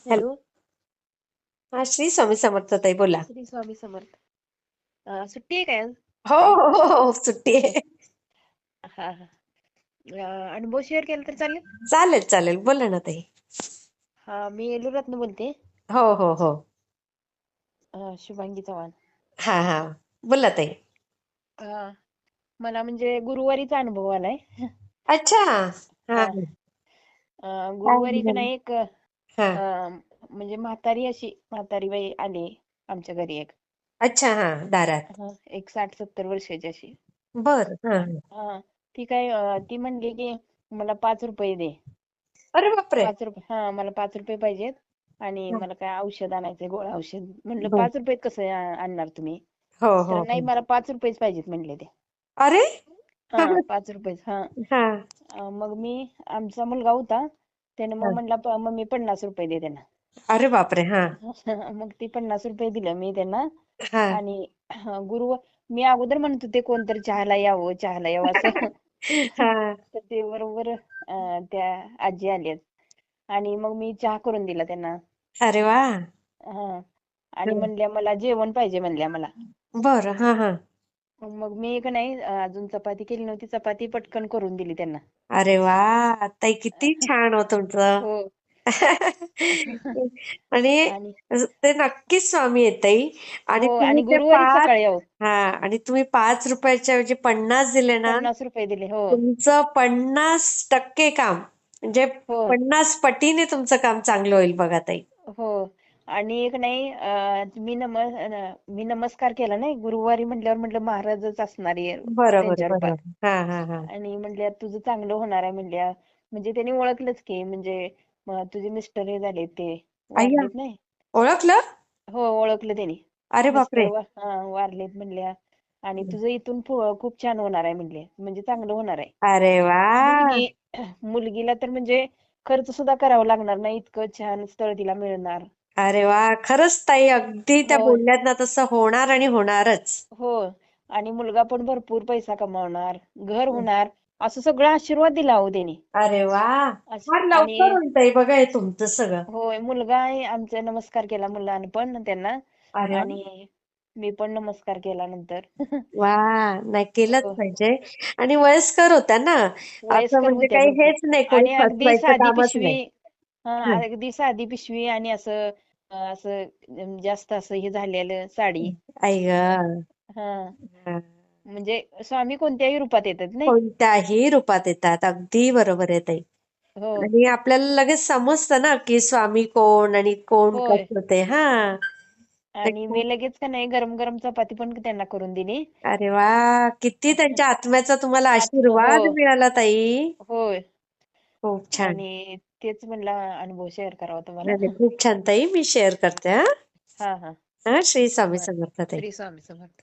Hello. Hello. हा, श्री स्वामी समर्थ ताई, बोला. श्री स्वामी समर्थ. सुट्टी आहे काय आज हो ताई? हो हो हो, सुट्टी आहे. हा हा. अनुभव शेअर केला तर चालेल? चालेल चालेल, बोला ना ताई. हा, मी येलूरातनं बोलते. हो हो हो. शुभांगी चव्हाण. हा हा, बोला ताई. हा, मला म्हणजे गुरुवारीचा अनुभव आलाय. अच्छा. हा. हा. काय गुरुवारी का झालं? नाही एक हा. म्हणजे म्हातारी बाई आली आमच्या घरी एक. अच्छा, हा, दारात. एक 60-70 वर्षाची अशी. बर. हा. हा. ती म्हणली की मला 5 रुपये दे. अरे बापरे. 5 रुपये, मला 5 रुपये पाहिजेत. आणि हा, मला काय औषध आणायचंय, गोळ्या औषध. म्हणलं बर. 5 रुपयात कसं आणणार तुम्ही? हो तर हो नाही, हो. मला 5 रुपयेच पाहिजेत म्हणले ते. अरे. हा, 5 रुपयेच. हा मग आमचा मुलगा होता. त्याने मग हा. म्हणला, मम्मी 50 रुपये दे त्यांना. अरे बापरे. हा मग ती 50 रुपये दिलं मी त्यांना. हा. आणि मी अगोदर म्हणत होते कोणतरी चहाला यावं, चहाला यावं असं. हा. तर ते बरोबर त्या आजी आल्यात. आणि मग मी चहा करून दिला त्यांना. अरे वा. हा. आणि म्हणल्या मला जेवण पाहिजे म्हणल्या मला. बर. हा हा. मग मी का नाही, अजून चपाती केली नव्हती. चपाती पटकन करून दिली त्यांना. अरे वा, ताई किती छान हो तुमचं. हो. आणि आणि ते नक्कीच स्वामी आहेत ताई. आणि हो, तुम्ही आणि ते गुरुवारी पाच सकाळी आहो. हा आणि तुम्ही 5 रुपयाच्या ऐवजी 50 दिले ना. 50 रुपये दिले. हो. तुमचं 50% काम, म्हणजे हो. 50 पटीने तुमचं काम चांगलं होईल बघा ताई. हो. आणि एक नाही, मी नमस्कार केला नाही गुरुवारी म्हटल्यावर, म्हटलं महाराजच असणार आहे बरोबर त्यांच्या रूपात. बरोबर. हा हा हा. आणि म्हणल्या तुझं चांगलं होणार आहे म्हणल्या. म्हणजे त्यांनी ओळखलंच की, म्हणजे तुझे मिस्टर हे झाले ते अय्या, वारलेत नाही. ओळखलं. हो, ओळखलं त्यांनी. अरे मिस्टर बापरे. वारलेत म्हणल्या. आणि तुझं इथून खूप छान होणार आहे म्हणले, म्हणजे चांगलं होणार आहे. अरे वा. मुलगी मुलगीला तर म्हणजे खर्च सुद्धा करावा लागणार नाही, इतकं छान स्थळ तिला मिळणार. अरे वा, खरंच ताई, अगदी त्या हो. बोलल्यात ना तसं होणार आणि होणारच. हो. आणि मुलगा पण भरपूर पैसा कमावणार, घर होणार, असं सगळं आशीर्वाद दिला अहो त्यांनी. अरे वा, फार आणि लवकर होईल ताई बघा हे तुमचं सगळं. होय, मुलगा आहे आमचा नमस्कार केला मुलानं पण त्यांना. अरे वा. आणि मी पण नमस्कार केला नंतर. वा, नाही केलंच हो. पाहिजे. आणि वयस्कर होत्या ना. असं वयस्कर म्हणजे होत्या काही भरपूर. हेच नाही, कोणी आणि अगदी फसवायचं साधी कामच पिशवी. नाही. हं. अगदी साधी पिशवी. आणि असं असं जास्त असं हे झालेलं साडी. आई ग. हा. म्हणजे स्वामी कोणत्याही रूपात येतात नाही. कोणत्याही रूपात येतात, अगदी बरोबर आहे ताई. हो. आणि आपल्याला लगेच समजतं ना की स्वामी कोण आणि कोण होय. कसं ते. हा. ते आणि मी लगेच का नाही, गरम गरम चपाती पण त्यांना करून दिली. अरे वा, किती त्यांच्या आत्म्याचा तुम्हाला हो. आशीर्वाद मिळाला ताई. होय. खूप छान. आणि तेच म्हणला अनुभव शेअर करावा तुम्हाला. नाही नाही, खूप छान ताई, मी शेअर करते. हा हा हा. हा, श्री स्वामी बर. समर्थ ताई. श्री स्वामी समर्थ.